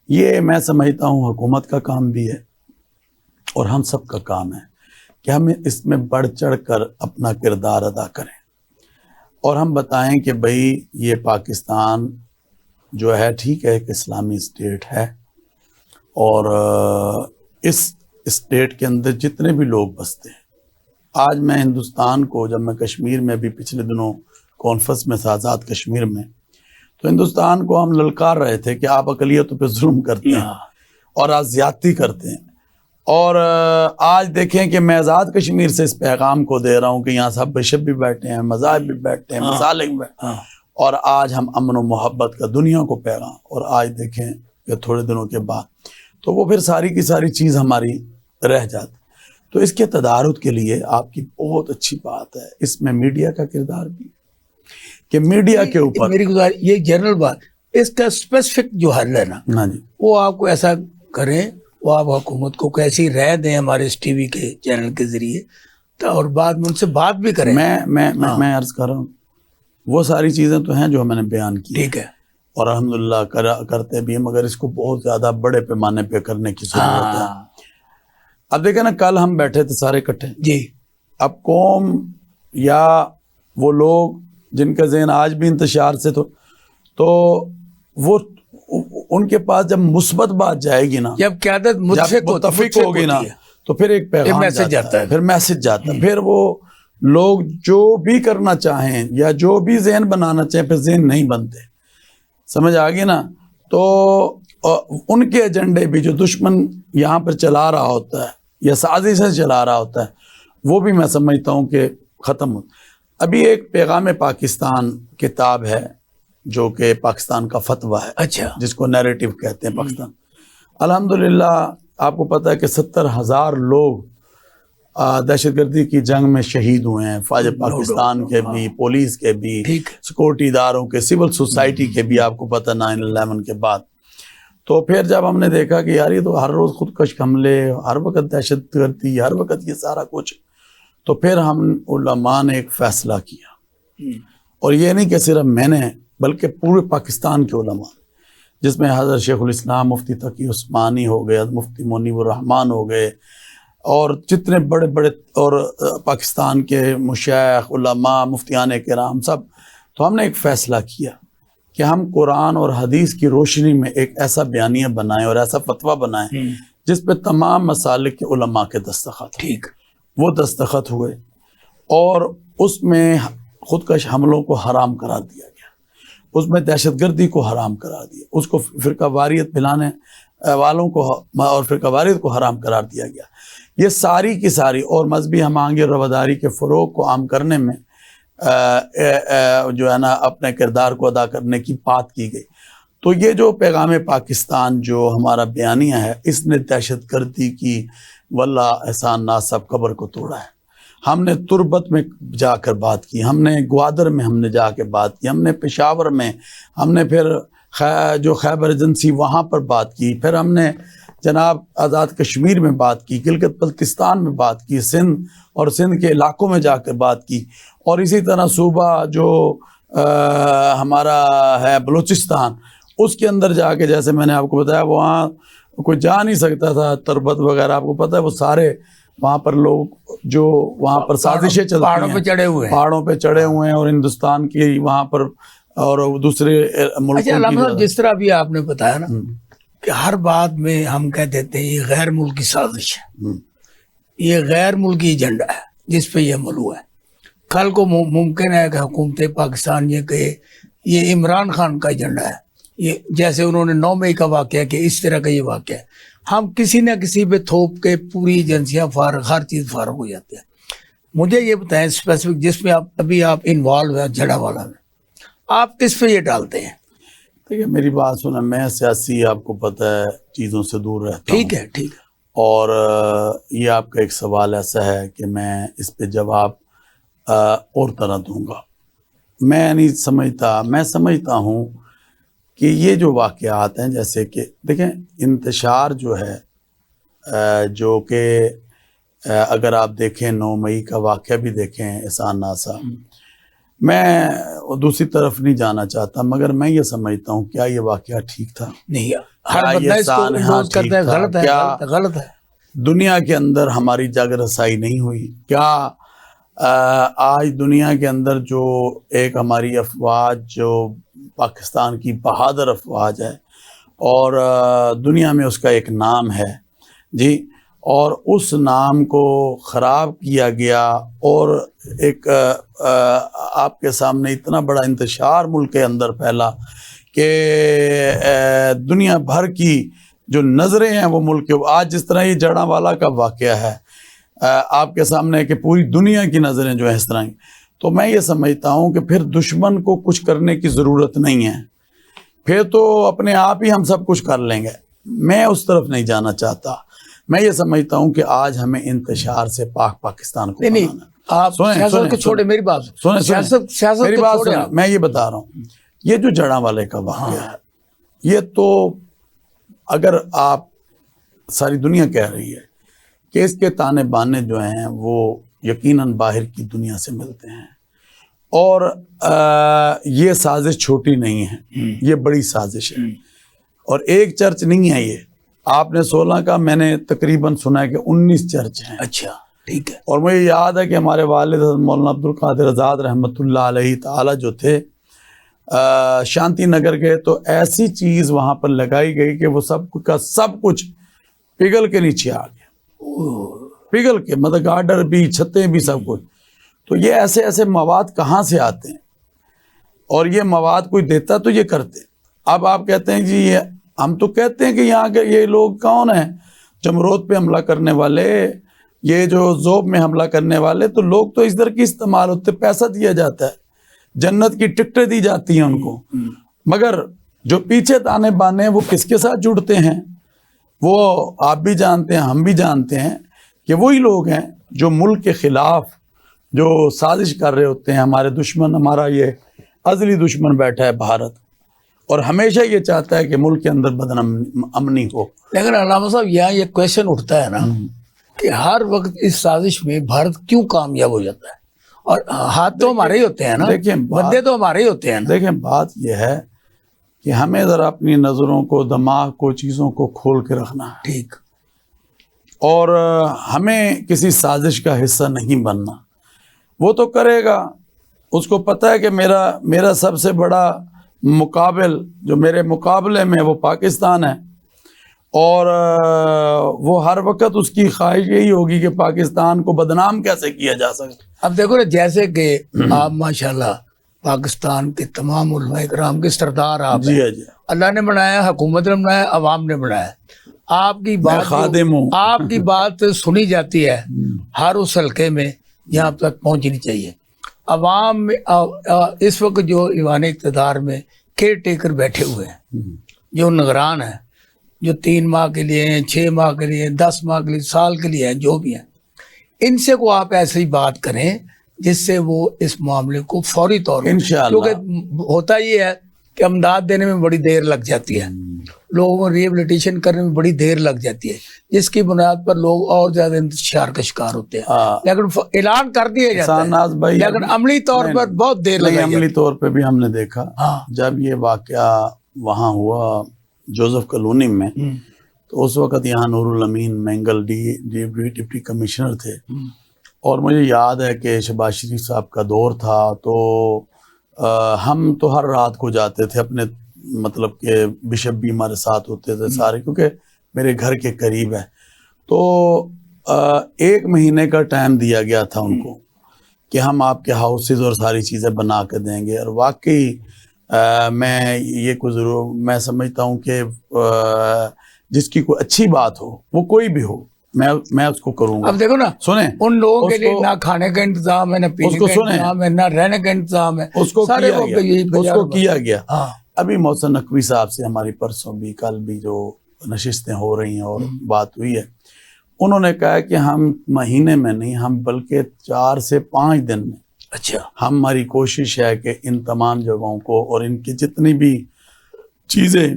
یہ میں سمجھتا ہوں حکومت کا کام بھی ہے اور ہم سب کا کام ہے کہ ہم اس میں بڑھ چڑھ کر اپنا کردار ادا کریں, اور ہم بتائیں کہ بھئی یہ پاکستان جو ہے ٹھیک ہے ایک اسلامی اسٹیٹ ہے, اور اس اسٹیٹ کے اندر جتنے بھی لوگ بستے ہیں, آج میں ہندوستان کو, جب میں کشمیر میں بھی پچھلے دنوں کانفرنس میں تھا آزاد کشمیر میں, تو ہندوستان کو ہم للکار رہے تھے کہ آپ اقلیتوں پہ ظلم کرتے ہیں اور آپ زیادتی کرتے ہیں. اور آج دیکھیں کہ میں آزاد کشمیر سے اس پیغام کو دے رہا ہوں کہ یہاں سب بشپ بھی بیٹھے ہیں, مذاہب بھی بیٹھے ہیں, مسالک بھی بیٹھے ہیں, اور آج ہم امن و محبت کا دنیا کو پیغام. اور آج دیکھیں کہ تھوڑے دنوں کے بعد تو وہ پھر ساری کی ساری چیز ہماری رہ جاتی. تو اس کے تدارک کے لیے آپ کی بہت اچھی بات ہے, اس میں میڈیا کا کردار بھی کہ میڈیا کے اوپر میری گزارش یہ جنرل بات, اس کا اسپیسیفک جو حل ہے نا ہاں جی وہ آپ کو ایسا کریں, وہ آپ حکومت کو کیسی رائے دیں ہمارے اس ٹی وی کے چینل کے ذریعے, اور بعد میں ان سے بات بھی کریں. میں عرض کر رہا ہوں وہ ساری چیزیں تو ہیں جو میں نے بیان کی, ٹھیک ہے, اور الحمدللہ کرتے بھی ہیں, مگر اس کو بہت زیادہ بڑے پیمانے پہ کرنے کی ضرورت ہے. اب دیکھیں نا, کل ہم بیٹھے تھے سارے اکٹھے جی, اب قوم یا وہ لوگ جن کا ذہن آج بھی انتشار سے تو وہ ان کے پاس جب مثبت بات جائے گی نا, جب قیادت متفق ہوگی نا, تو پھر ایک پیغام میسج جاتا ہے, پھر میسج جاتا ہے, پھر وہ لوگ جو بھی کرنا چاہیں یا جو بھی ذہن بنانا چاہیں پھر ذہن نہیں بنتے. سمجھ آ گئی نا. تو ان کے ایجنڈے بھی جو دشمن یہاں پر چلا رہا ہوتا ہے یا سازش سے چلا رہا ہوتا ہے, وہ بھی میں سمجھتا ہوں کہ ختم ہو. ابھی ایک پیغام پاکستان کتاب ہے جو کہ پاکستان کا فتویٰ ہے, اچھا, جس کو نیریٹو کہتے ہیں پاکستان. الحمدللہ آپ کو پتہ ہے کہ 70,000 لوگ دہشت گردی کی جنگ میں شہید ہوئے ہیں, فوج پاکستان کے بھی, پولیس کے بھی, سیکورٹی اداروں کے, سول سوسائٹی کے بھی. آپ کو پتہ 9/11 کے بعد تو پھر جب ہم نے دیکھا کہ یار یہ تو ہر روز خودکش حملے, ہر وقت دہشت گردی, ہر وقت یہ سارا کچھ, تو پھر ہم علماء نے ایک فیصلہ کیا, اور یہ نہیں کہ صرف میں نے بلکہ پورے پاکستان کے علماء, جس میں حضرت شیخ الاسلام مفتی تقی عثمانی ہو گئے, مفتی منیب الرحمان ہو گئے, اور جتنے بڑے بڑے اور پاکستان کے مشائخ علماء مفتیان کرام سب. تو ہم نے ایک فیصلہ کیا کہ ہم قرآن اور حدیث کی روشنی میں ایک ایسا بیانیہ بنائیں اور ایسا فتویٰ بنائیں جس پہ تمام مسالک کے علماء کے دستخط. ٹھیک, وہ دستخط ہوئے, اور اس میں خودکش حملوں کو حرام قرار دیا گیا, اس میں دہشت گردی کو حرام قرار دیا, اس کو فرقہ واریت پھیلانے والوں کو اور فرقہ واریت کو حرام قرار دیا گیا. یہ ساری کی ساری اور مذہبی ہم آہنگی اور رواداری کے فروغ کو عام کرنے میں جو ہے نا اپنے کردار کو ادا کرنے کی بات کی گئی. تو یہ جو پیغام پاکستان جو ہمارا بیانیہ ہے, اس نے دہشت گردی کی واللہ احسان ناصب قبر کو توڑا ہے. ہم نے تربت میں جا کر بات کی, ہم نے گوادر میں ہم نے جا کے بات کی, ہم نے پشاور میں, ہم نے پھر جو خیبر ایجنسی وہاں پر بات کی, پھر ہم نے جناب آزاد کشمیر میں بات کی, گلگت بلتستان میں بات کی, سندھ اور سندھ کے علاقوں میں جا کر بات کی, اور اسی طرح صوبہ جو ہمارا ہے بلوچستان, اس کے اندر جا کے جیسے میں نے آپ کو بتایا وہاں کوئی جا نہیں سکتا تھا, تربت وغیرہ آپ کو پتہ ہے وہ سارے وہاں پر لوگ جو وہاں پر سازشیں چلتی ہیں, پہاڑوں پہ چڑھے ہوئے ہیں, پہاڑوں پہ چڑھے ہوئے ہیں, اور ہندوستان کی وہاں پر اور دوسرے ملکوں کی, جس طرح بھی آپ نے بتایا نا کہ ہر بات میں ہم کہہ دیتے ہیں یہ غیر ملکی سازش ہے, یہ غیر ملکی ایجنڈا ہے جس پہ یہ عمل ہوا ہے. کل کو ممکن ہے کہ حکومت پاکستان یہ کہے یہ عمران خان کا ایجنڈا ہے, یہ جیسے انہوں نے 9 مئی کا واقعہ کہ اس طرح کا یہ واقعہ ہے, ہم کسی نہ کسی پہ تھوپ کے پوری ایجنسیاں فارغ, ہر چیز فارغ ہو جاتی ہے. مجھے یہ بتائیں اسپیسیفک جس میں ابھی آپ انوالو ہیں جھڑا والا میں, آپ کس پہ یہ ڈالتے ہیں؟ دیکھیے میری بات سنیں, میں سیاسی آپ کو پتہ ہے چیزوں سے دور رہتا ہوں. ٹھیک ہے, ٹھیک ہے, اور یہ آپ کا ایک سوال ایسا ہے کہ میں اس پہ جواب اور طرح دوں گا. میں نہیں سمجھتا, میں سمجھتا ہوں کہ یہ جو واقعات ہیں جیسے کہ دیکھیں انتشار جو ہے جو کہ اگر آپ دیکھیں 9 مئی کا واقعہ بھی دیکھیں احسان ناسا, میں دوسری طرف نہیں جانا چاہتا, مگر میں یہ سمجھتا ہوں کیا یہ واقعہ ٹھیک تھا؟ نہیں, ہر بندہ اس کو انڈورس کرتا ہے, غلط ہے, غلط ہے. دنیا کے اندر ہماری جاگ رسائی نہیں ہوئی کیا؟ آج دنیا کے اندر جو ایک ہماری افواج جو پاکستان کی بہادر افواج ہے, اور دنیا میں اس کا ایک نام ہے جی, اور اس نام کو خراب کیا گیا, اور ایک آپ کے سامنے اتنا بڑا انتشار ملک کے اندر پھیلا کہ دنیا بھر کی جو نظریں ہیں وہ ملک کے، آج جس طرح یہ جڑاں کا واقعہ ہے آپ کے سامنے کہ پوری دنیا کی نظریں جو ہے اس طرح کی، تو میں یہ سمجھتا ہوں کہ پھر دشمن کو کچھ کرنے کی ضرورت نہیں ہے، پھر تو اپنے آپ ہی ہم سب کچھ کر لیں گے۔ میں اس طرف نہیں جانا چاہتا، میں یہ سمجھتا ہوں کہ آج ہمیں انتشار سے پاکستان کو نہیں بنانا ہے۔ آپ سیاست کو چھوڑے، میری بات سنیں سیاست میری کو بات چھوڑے سنیں، آپ۔ میں یہ بتا رہا ہوں، یہ جو جڑاں والے کا واقعہ ہے یہ تو اگر آپ ساری دنیا کہہ رہی ہے کہ اس کے تانے بانے جو ہیں وہ یقیناً باہر کی دنیا سے ملتے ہیں، اور یہ سازش چھوٹی نہیں ہے، یہ بڑی سازش ہے، اور ایک چرچ نہیں ہے، یہ آپ نے 16 کا، میں نے تقریباً سنا ہے کہ 19 چرچ ہیں۔ اچھا ٹھیک ہے۔ اور مجھے یاد ہے کہ ہمارے والد مولانا عبدالقادر آزاد رحمۃ اللہ علیہ تعالی جو تھے، شانتی نگر گئے تو ایسی چیز وہاں پر لگائی گئی کہ وہ سب کا سب کچھ پگھل کے نیچے آ گیا، پگھل کے، مطلب گارڈر بھی، چھتیں بھی، سب کچھ۔ تو یہ ایسے ایسے مواد کہاں سے آتے ہیں، اور یہ مواد کوئی دیتا تو یہ کرتے۔ اب آپ کہتے ہیں جی یہ، ہم تو کہتے ہیں کہ یہاں کے یہ لوگ کون ہیں جمرود پہ حملہ کرنے والے، یہ جو ذوب میں حملہ کرنے والے، تو لوگ تو اس در کی استعمال ہوتے، پیسہ دیا جاتا ہے، جنت کی ٹکٹیں دی جاتی ہیں ان کو، مگر جو پیچھے تانے بانے ہیں وہ کس کے ساتھ جڑتے ہیں، وہ آپ بھی جانتے ہیں، ہم بھی جانتے ہیں کہ وہی لوگ ہیں جو ملک کے خلاف جو سازش کر رہے ہوتے ہیں۔ ہمارے دشمن، ہمارا یہ ازلی دشمن بیٹھا ہے بھارت، اور ہمیشہ یہ چاہتا ہے کہ ملک کے اندر بدن امنی ہو۔ لیکن علامہ صاحب یہاں یہ کویشچن اٹھتا ہے نا کہ ہر وقت اس سازش میں بھارت کیوں کامیاب ہو جاتا ہے، اور ہاتھ تو ہمارے ہی ہوتے ہیں نا، دیکھیں بندے تو ہمارے ہی ہوتے ہیں نا۔ دیکھیں بات یہ ہے کہ ہمیں ذرا اپنی نظروں کو، دماغ کو، چیزوں کو کھول کے رکھنا ہے، ٹھیک، اور ہمیں کسی سازش کا حصہ نہیں بننا۔ وہ تو کرے گا، اس کو پتہ ہے کہ میرا سب سے بڑا مقابل جو میرے مقابلے میں وہ پاکستان ہے، اور وہ ہر وقت اس کی خواہش یہی ہوگی کہ پاکستان کو بدنام کیسے کیا جا سکے۔ اب دیکھو نا، جیسے کہ آپ ماشاءاللہ پاکستان کے تمام علماء کرام کے سردار آپ جی ہیں، جی، اللہ نے بنایا، حکومت نے بنایا، عوام نے بنایا، آپ کی میں بات خادم ہوں۔ آپ کی بات سنی جاتی ہے ہر اس حلقے میں جہاں تک پہنچنی چاہیے۔ عوام میں اس وقت جو ایوان اقتدار میں کیئر ٹیکر بیٹھے ہوئے ہیں، جو نگران ہیں، جو 3 ماہ کے لیے ہیں، 6 ماہ کے لیے، 10 ماہ کے لیے، سال کے لیے ہیں، جو بھی ہیں، ان سے کو آپ ایسی بات کریں جس سے وہ اس معاملے کو فوری طور پر، انشاءاللہ، کیونکہ ہوتا یہ ہے کہ امداد دینے میں بڑی دیر لگ جاتی ہے، لوگوں کو ریبلیٹیشن کرنے میں بڑی دیر لگ جاتی ہے، جس کی بنیاد پر لوگ اور زیادہ انتشار کا شکار ہوتے ہیں، لیکن اعلان کر دیا جاتا ساناز ہے بھائی، لیکن عملی طور پر بہت دیر نہیں، لگی عملی طور پہ بھی ہم نے دیکھا ہاں، جب یہ واقعہ وہاں ہوا جوزف کالونی میں، تو اس وقت یہاں نور الامین مینگل ڈپٹی کمشنر تھے، اور مجھے یاد ہے کہ شہباز شریف صاحب کا دور تھا، تو ہم تو ہر رات کو جاتے تھے، اپنے مطلب کہ بشپ بھی ہمارے ساتھ ہوتے تھے سارے، کیونکہ میرے گھر کے قریب ہے۔ تو 1 مہینے کا ٹائم دیا گیا تھا ان کو کہ ہم آپ کے ہاؤسز اور ساری چیزیں بنا کے دیں گے، اور واقعی میں سمجھتا ہوں کہ جس کی کوئی اچھی بات ہو، وہ کوئی بھی ہو، میں اس کو کروں گا۔ اب دیکھو نا، سنیں، ان لوگوں کے لیے نہ کھانے کا انتظام ہے، نہ پینے کا انتظام ہے، نہ رہنے کا انتظام ہے، اس کو سارے کیا گیا۔ ہاں، ابھی محسن نقوی صاحب سے ہماری پرسوں بھی، کل بھی جو نشستیں ہو رہی ہیں اور بات ہوئی ہے، انہوں نے کہا کہ ہم مہینے میں نہیں، ہم بلکہ 4 سے 5 دن میں، اچھا، ہماری کوشش ہے کہ ان تمام جگہوں کو اور ان کی جتنی بھی چیزیں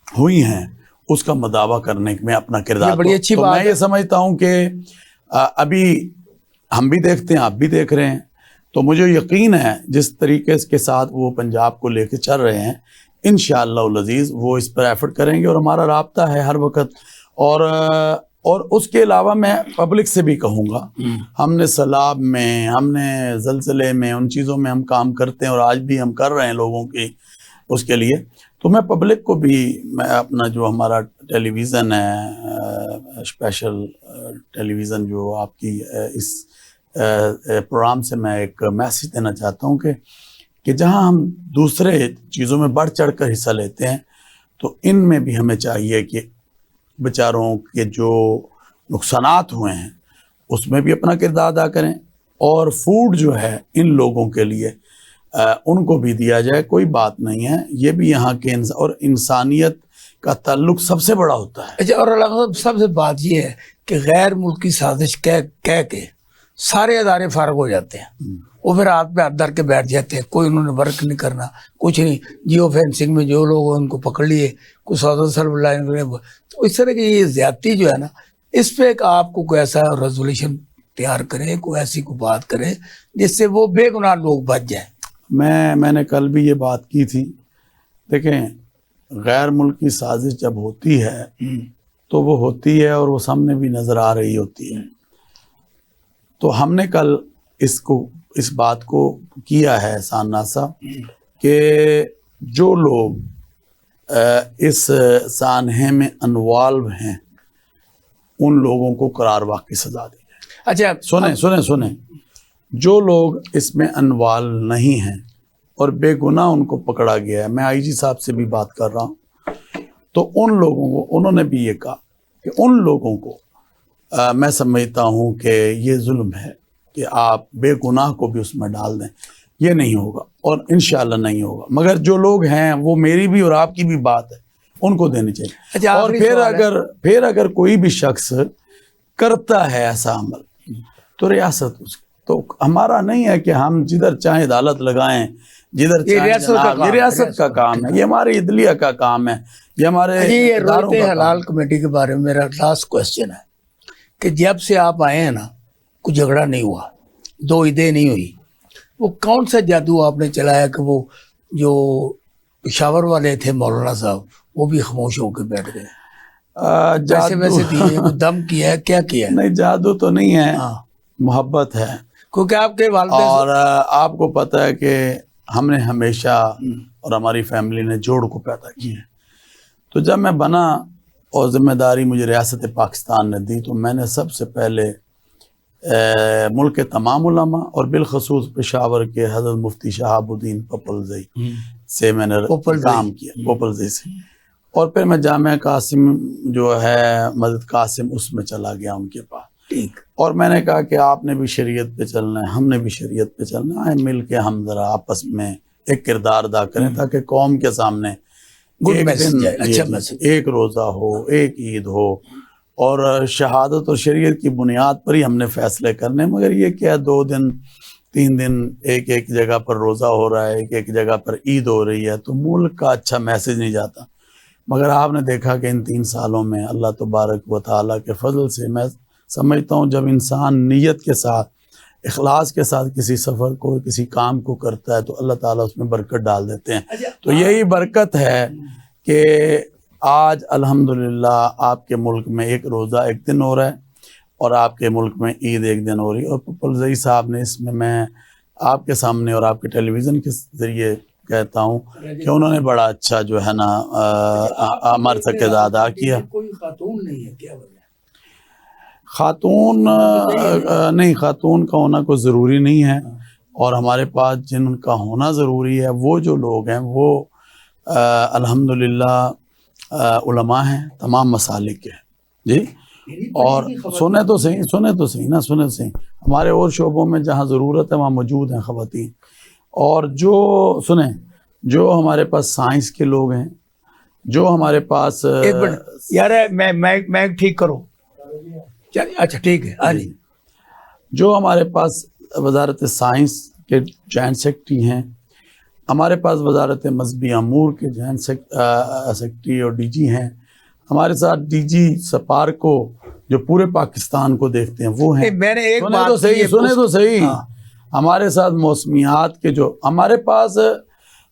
ہوئی ہیں اس کا مداوع کرنے میں اپنا کردار، بڑی اچھی تو بات میں یہ سمجھتا ہوں کہ ابھی ہم بھی دیکھتے ہیں، آپ بھی دیکھ رہے ہیں، تو مجھے یقین ہے جس طریقے کے ساتھ وہ پنجاب کو لے کے چل رہے ہیں، انشاءاللہ العزیز وہ اس پر ایفرٹ کریں گے، اور ہمارا رابطہ ہے ہر وقت۔ اور اس کے علاوہ میں پبلک سے بھی کہوں گا، ہم نے سیلاب میں، ہم نے زلزلے میں، ان چیزوں میں ہم کام کرتے ہیں، اور آج بھی ہم کر رہے ہیں لوگوں کی اس کے لیے۔ تو میں پبلک کو بھی، میں اپنا جو ہمارا ٹیلی ویژن ہے، اسپیشل ٹیلی ویژن جو آپ کی اس پروگرام سے میں ایک میسیج دینا چاہتا ہوں کہ کہ جہاں ہم دوسرے چیزوں میں بڑھ چڑھ کر حصہ لیتے ہیں تو ان میں بھی ہمیں چاہیے کہ بیچاروں کے جو نقصانات ہوئے ہیں اس میں بھی اپنا کردار ادا کریں، اور فوڈ جو ہے ان لوگوں کے لیے ان کو بھی دیا جائے، کوئی بات نہیں ہے، یہ بھی یہاں کے اور انسانیت کا تعلق سب سے بڑا ہوتا ہے۔ اچھا، اور علامہ صاحب سب سے بات یہ ہے کہ غیر ملکی سازش کہہ کے سارے ادارے فارغ ہو جاتے ہیں، وہ پھر ہاتھ پہ ہاتھ دھر کے بیٹھ جاتے ہیں، کوئی انہوں نے ورک نہیں کرنا، کچھ نہیں، جیو فینسنگ میں جو لوگ ان کو پکڑ لیے، کوئی سعودت سرب لائن، تو اس طرح کی یہ زیادتی جو ہے نا، اس پہ ایک آپ کو کوئی ایسا ریزولوشن تیار کرے، کوئی ایسی کوئی بات کرے جس سے وہ بے گناہ لوگ بچ جائیں۔ میں نے کل بھی یہ بات کی تھی، دیکھیں غیر ملکی سازش جب ہوتی ہے تو وہ ہوتی ہے اور وہ سامنے بھی نظر آ رہی ہوتی ہے، تو ہم نے کل اس بات کو کیا ہے احسان ناصر کہ جو لوگ اس سانحے میں انوالو ہیں ان لوگوں کو قرار واقعی سزا دی جائے۔ اچھا سنیں جو لوگ اس میں انوالو نہیں ہیں اور بے گناہ ان کو پکڑا گیا ہے، میں آئی جی صاحب سے بھی بات کر رہا ہوں، تو ان لوگوں کو انہوں نے بھی یہ کہا کہ ان لوگوں کو میں سمجھتا ہوں کہ یہ ظلم ہے کہ آپ بے گناہ کو بھی اس میں ڈال دیں، یہ نہیں ہوگا اور انشاءاللہ نہیں ہوگا، مگر جو لوگ ہیں وہ میری بھی اور آپ کی بھی بات ہے، ان کو دینی چاہیے۔ اچھا، اور پھر اگر کوئی بھی شخص کرتا ہے ایسا عمل تو ریاست اس تو ہمارا نہیں ہے کہ ہم جدھر چاہیں عدالت لگائیں، جدھر چاہیں یہ ریاست کا کام ہے، یہ ہماری عدلیہ کا کام ہے، یہ ہمارے اداروں کا حلال کمیٹی کے بارے میں میرا لاسٹ کوسچن ہے کہ جب سے آپ آئے ہیں نا کوئی جھگڑا نہیں ہوا، دو عیدیں نہیں ہوئی، وہ کون سا جادو آپ نے چلایا کہ وہ جو پشاور والے تھے مولانا صاحب وہ بھی خاموش ہو کے بیٹھ گئے؟ ویسے دیے دم کیا ہے، کیا کیا ہے؟ نہیں، جادو تو نہیں ہے، محبت ہے، کیونکہ آپ کے والد اور آپ کو پتہ ہے کہ ہم نے ہمیشہ اور ہماری فیملی نے جوڑ کو پیدا کیا ہے، تو جب میں بنا اور ذمہ داری مجھے ریاست پاکستان نے دی تو میں نے سب سے پہلے ملک کے تمام علماء اور بالخصوص پشاور کے حضرت مفتی شہاب الدین پپلزئی سے میں نے کام کیا، پپلزئی سے، اور پھر میں جامعہ قاسم جو ہے مسجد قاسم اس میں چلا گیا ان کے پاس، اور میں نے کہا کہ آپ نے بھی شریعت پہ چلنا ہے، ہم نے بھی شریعت پہ چلنا ہے، مل کے ہم ذرا آپس میں ایک کردار ادا کریں تاکہ قوم کے سامنے ایک روزہ ہو، ایک عید ہو، اور شہادت اور شریعت کی بنیاد پر ہی ہم نے فیصلے کرنے، مگر یہ کیا 2 دن 3 دن ایک جگہ پر روزہ ہو رہا ہے، ایک جگہ پر عید ہو رہی ہے، تو ملک کا اچھا میسج نہیں جاتا۔ مگر آپ نے دیکھا کہ ان 3 سالوں میں اللہ تبارک و تعالیٰ کے فضل سے میں سمجھتا ہوں جب انسان نیت کے ساتھ، اخلاص کے ساتھ کسی سفر کو، کسی کام کو کرتا ہے تو اللہ تعالیٰ اس میں برکت ڈال دیتے ہیں۔ تو یہی برکت ہے کہ آج الحمدللہ آپ کے ملک میں ایک روزہ ایک دن ہو رہا ہے اور آپ کے ملک میں عید ایک دن ہو رہی ہے، اور پپلزئی صاحب نے اس میں آپ کے سامنے اور آپ کے ٹیلی ویژن کے ذریعے کہتا ہوں کہ انہوں نے بڑا اچھا جو ہے نا ہمارے سے کردار ادا کیا۔ کوئی خاتون نہیں ہے کیا وجہ؟ خاتون نہیں، خاتون کا ہونا کوئی ضروری نہیں ہے، اور ہمارے پاس جن کا ہونا ضروری ہے وہ جو لوگ ہیں وہ الحمدللہ علماء ہیں، تمام مسالک کے، جی۔ اور سنیں تو صحیح، ہمارے اور شعبوں میں جہاں ضرورت ہے وہاں موجود ہیں خواتین، اور جو ہمارے پاس سائنس کے لوگ ہیں، جو ہمارے پاس یار میں ٹھیک کروں، اچھا ٹھیک ہے، ہاں جی، جو ہمارے پاس وزارت سائنس کے جوائنٹ سیکرٹری ہیں، ہمارے پاس وزارت مذہبی امور کے جوائنٹ سیکرٹری اور ڈی جی ہیں، ہمارے ساتھ ڈی جی سپارکو جو پورے پاکستان کو دیکھتے ہیں وہ ہیں۔ میں نے ایک بات سنے تو صحیح، ہمارے ساتھ موسمیات کے جو ہمارے پاس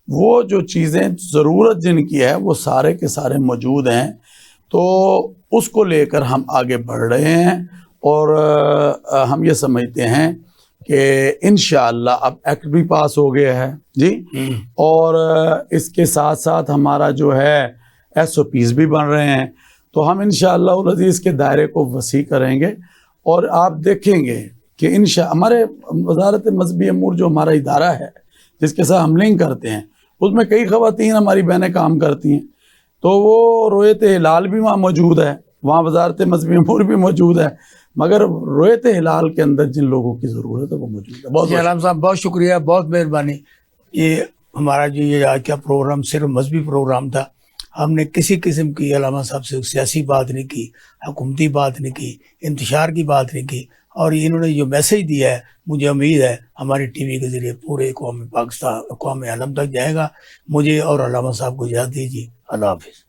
وہ جو چیزیں ضرورت جن کی ہے وہ سارے کے سارے موجود ہیں، تو اس کو لے کر ہم آگے بڑھ رہے ہیں، اور ہم یہ سمجھتے ہیں کہ انشاءاللہ اب ایکٹ بھی پاس ہو گیا ہے، جی، اور اس کے ساتھ ساتھ ہمارا جو ہے SOPs بھی بن رہے ہیں، تو ہم انشاءاللہ العزیز کے دائرے کو وسیع کریں گے، اور آپ دیکھیں گے کہ ہمارے وزارت مذہبی امور جو ہمارا ادارہ ہے جس کے ساتھ ہم لنک کرتے ہیں، اس میں کئی خواتین ہماری بہنیں کام کرتی ہیں، تو وہ رویت ہلال بھی وہاں موجود ہے، وہاں وزارت مذہبی امور بھی موجود ہے، مگر رویت ہلال کے اندر جن لوگوں کی ضرورت ہے وہ موجود ہے۔ بہت جی علامہ صاحب بہت شکریہ، بہت مہربانی۔ یہ ہمارا جو یہ آج کا پروگرام صرف مذہبی پروگرام تھا، ہم نے کسی قسم کی علامہ صاحب سے سیاسی بات نہیں کی، حکومتی بات نہیں کی، انتشار کی بات نہیں کی، اور انہوں نے جو میسیج دیا ہے مجھے امید ہے ہماری ٹی وی کے ذریعے پورے قوم پاکستان، قوم عالم تک جائے گا۔ مجھے اور علامہ صاحب کو اجازت دیجیے، اللہ حافظ۔